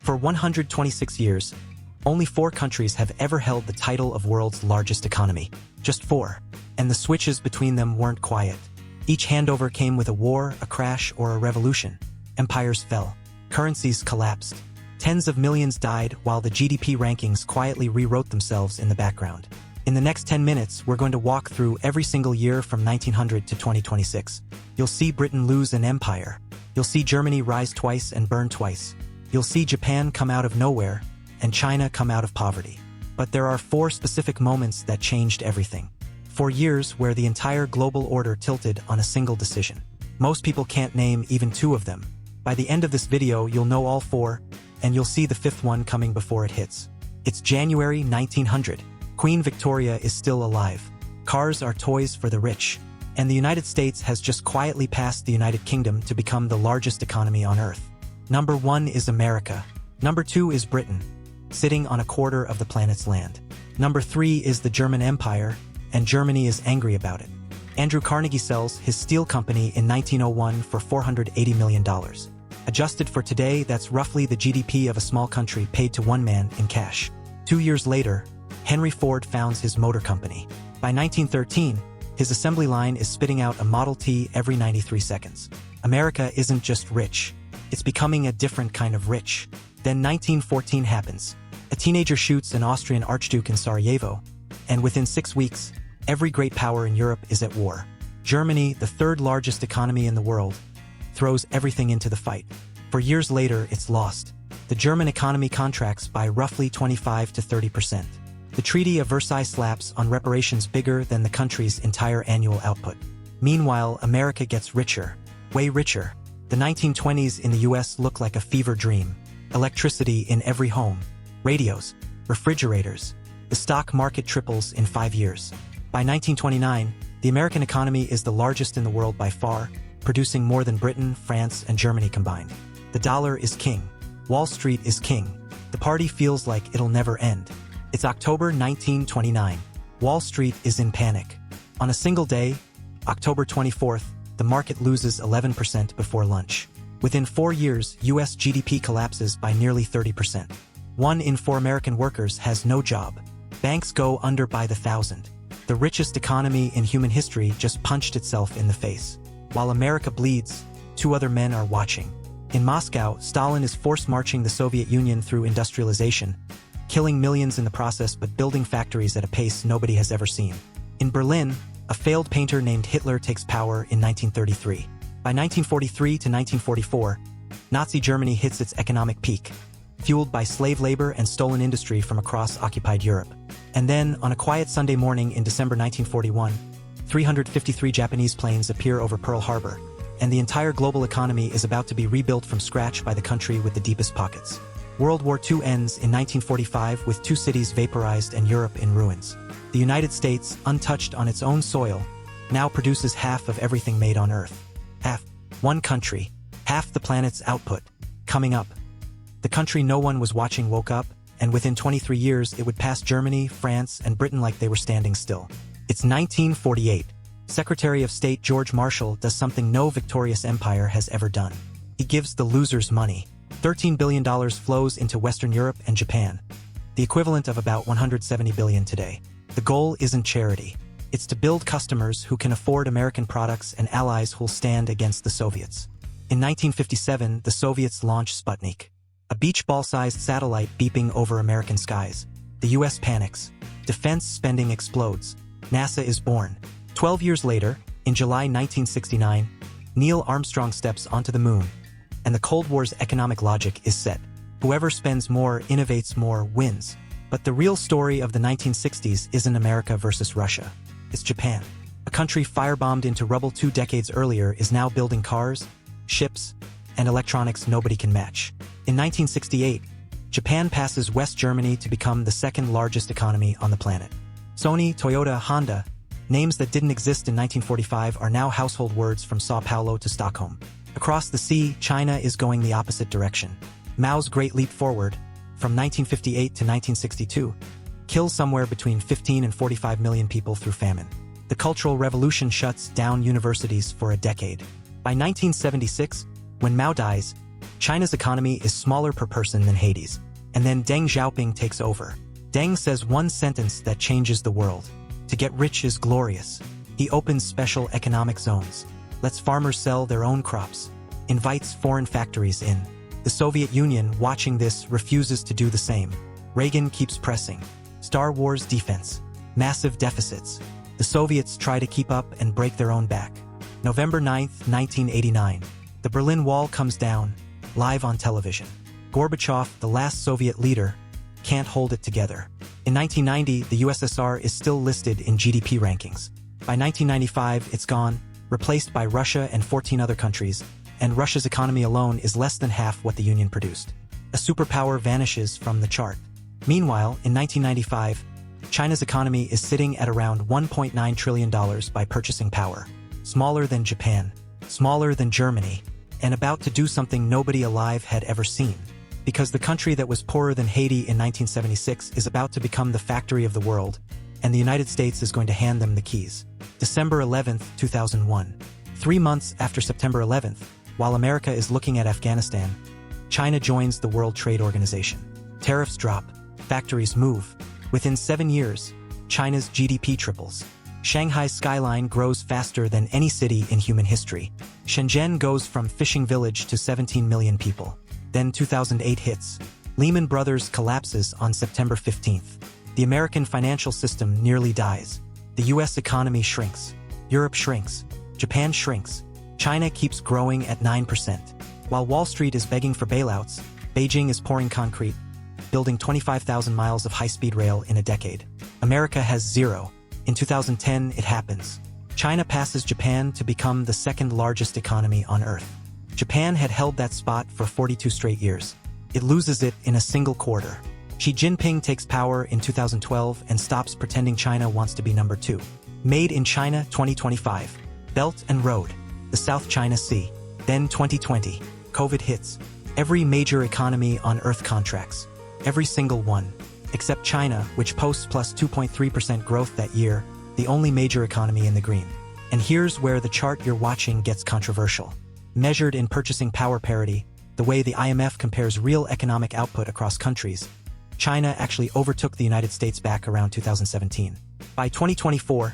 For 126 years, only 4 countries have ever held the title of world's largest economy. Just 4. And the switches between them weren't quiet. Each handover came with a war, a crash, or a revolution. Empires fell. Currencies collapsed. Tens of millions died while the GDP rankings quietly rewrote themselves in the background. In the next 10 minutes, we're going to walk through every single year from 1900 to 2026. You'll see Britain lose an empire. You'll see Germany rise twice and burn twice. You'll see Japan come out of nowhere, and China come out of poverty. But there are 4 specific moments that changed everything. 4 years where the entire global order tilted on a single decision. Most people can't name even 2 of them. By the end of this video, you'll know all 4, and you'll see the 5th one coming before it hits. It's January 1900. Queen Victoria is still alive. Cars are toys for the rich. And the United States has just quietly passed the United Kingdom to become the largest economy on Earth. Number 1 is America. Number 2 is Britain, sitting on a quarter of the planet's land. Number 3 is the German Empire, and Germany is angry about it. Andrew Carnegie sells his steel company in 1901 for $480 million. Adjusted for today, that's roughly the GDP of a small country paid to one man in cash. 2 years later, Henry Ford founds his motor company. By 1913, his assembly line is spitting out a Model T every 93 seconds. America isn't just rich. It's becoming a different kind of rich. Then 1914 happens. A teenager shoots an Austrian archduke in Sarajevo, and within 6 weeks, every great power in Europe is at war. Germany, the 3rd largest economy in the world, throws everything into the fight. For years later, it's lost. The German economy contracts by roughly 25 to 30%. The Treaty of Versailles slaps on reparations bigger than the country's entire annual output. Meanwhile, America gets richer, way richer. The 1920s in the US look like a fever dream. Electricity in every home, radios, refrigerators. The stock market triples in 5 years. By 1929, the American economy is the largest in the world by far, producing more than Britain, France, and Germany combined. The dollar is king. Wall Street is king. The party feels like it'll never end. It's October 1929. Wall Street is in panic. On a single day, October 24th, the market loses 11% before lunch. Within 4 years, US GDP collapses by nearly 30%. 1 in 4 American workers has no job. Banks go under by the thousand. The richest economy in human history just punched itself in the face. While America bleeds, 2 other men are watching. In Moscow, Stalin is force-marching the Soviet Union through industrialization, killing millions in the process but building factories at a pace nobody has ever seen. In Berlin, a failed painter named Hitler takes power in 1933. By 1943 to 1944, Nazi Germany hits its economic peak, fueled by slave labor and stolen industry from across occupied Europe. And then, on a quiet Sunday morning in December 1941, 353 Japanese planes appear over Pearl Harbor, and the entire global economy is about to be rebuilt from scratch by the country with the deepest pockets. World War II ends in 1945 with 2 cities vaporized and Europe in ruins. The United States, untouched on its own soil, now produces half of everything made on Earth. Half. One country. Half the planet's output. Coming up. The country no one was watching woke up, and within 23 years it would pass Germany, France, and Britain like they were standing still. It's 1948. Secretary of State George Marshall does something no victorious empire has ever done. He gives the losers money. $13 billion flows into Western Europe and Japan, the equivalent of about $170 billion today. The goal isn't charity. It's to build customers who can afford American products and allies who'll stand against the Soviets. In 1957, the Soviets launch Sputnik, a beach ball-sized satellite beeping over American skies. The US panics. Defense spending explodes. NASA is born. 12 years later, in July 1969, Neil Armstrong steps onto the moon, and the Cold War's economic logic is set. Whoever spends more, innovates more, wins. But the real story of the 1960s isn't America versus Russia. It's Japan. A country firebombed into rubble 2 decades earlier is now building cars, ships, and electronics nobody can match. In 1968, Japan passes West Germany to become the 2nd largest economy on the planet. Sony, Toyota, Honda, names that didn't exist in 1945 are now household words from Sao Paulo to Stockholm. Across the sea, China is going the opposite direction. Mao's Great Leap Forward, from 1958 to 1962, kills somewhere between 15 and 45 million people through famine. The Cultural Revolution shuts down universities for a decade. By 1976, when Mao dies, China's economy is smaller per person than Haiti's. And then Deng Xiaoping takes over. Deng says one sentence that changes the world. To get rich is glorious. He opens special economic zones. Lets farmers sell their own crops. Invites foreign factories in. The Soviet Union, watching this, refuses to do the same. Reagan keeps pressing. Star Wars defense. Massive deficits. The Soviets try to keep up and break their own back. November 9, 1989. The Berlin Wall comes down, live on television. Gorbachev, the last Soviet leader, can't hold it together. In 1990, the USSR is still listed in GDP rankings. By 1995, it's gone, replaced by Russia and 14 other countries, and Russia's economy alone is less than half what the Union produced. A superpower vanishes from the chart. Meanwhile, in 1995, China's economy is sitting at around $1.9 trillion by purchasing power. Smaller than Japan, smaller than Germany, and about to do something nobody alive had ever seen. Because the country that was poorer than Haiti in 1976 is about to become the factory of the world, and the United States is going to hand them the keys. December 11, 2001. 3 months after September 11th, while America is looking at Afghanistan, China joins the World Trade Organization. Tariffs drop, factories move. Within 7 years, China's GDP triples. Shanghai's skyline grows faster than any city in human history. Shenzhen goes from fishing village to 17 million people. Then 2008 hits. Lehman Brothers collapses on September 15th. The American financial system nearly dies. The US economy shrinks. Europe shrinks. Japan shrinks. China keeps growing at 9%. While Wall Street is begging for bailouts, Beijing is pouring concrete, building 25,000 miles of high-speed rail in a decade. America has zero. In 2010, it happens. China passes Japan to become the second largest economy on Earth. Japan had held that spot for 42 straight years. It loses it in a single quarter. Xi Jinping takes power in 2012 and stops pretending China wants to be number 2. Made in China 2025. Belt and Road. The South China Sea. Then 2020. COVID hits. Every major economy on Earth contracts. Every single one. Except China, which posts plus 2.3% growth that year, the only major economy in the green. And here's where the chart you're watching gets controversial. Measured in purchasing power parity, the way the IMF compares real economic output across countries, China actually overtook the United States back around 2017. By 2024,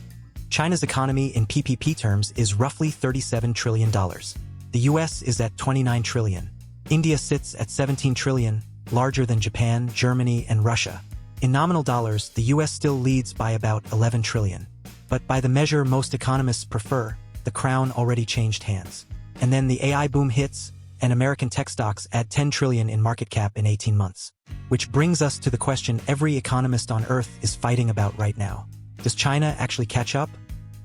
China's economy in PPP terms is roughly $37 trillion. The US is at $29 trillion. India sits at $17 trillion, larger than Japan, Germany, and Russia. In nominal dollars, the US still leads by about $11 trillion. But by the measure most economists prefer, the crown already changed hands. And then the AI boom hits, and American tech stocks add $10 trillion in market cap in 18 months. Which brings us to the question every economist on Earth is fighting about right now. Does China actually catch up?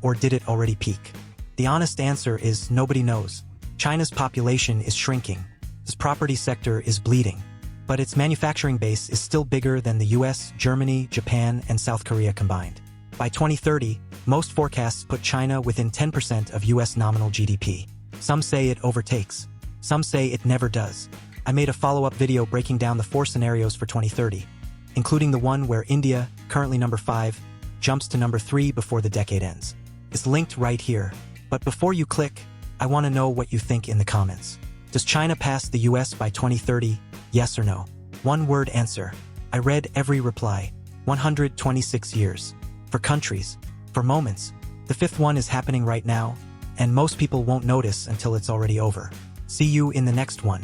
Or did it already peak? The honest answer is nobody knows. China's population is shrinking. Its property sector is bleeding. But its manufacturing base is still bigger than the US, Germany, Japan, and South Korea combined. By 2030, most forecasts put China within 10% of US nominal GDP. Some say it overtakes. Some say it never does. I made a follow-up video breaking down the 4 scenarios for 2030, including the one where India, currently number 5, jumps to number 3 before the decade ends. It's linked right here. But before you click, I want to know what you think in the comments. Does China pass the US by 2030? Yes or no? One-word answer. I read every reply. 126 years. For countries. For moments. The 5th one is happening right now, and most people won't notice until it's already over. See you in the next one.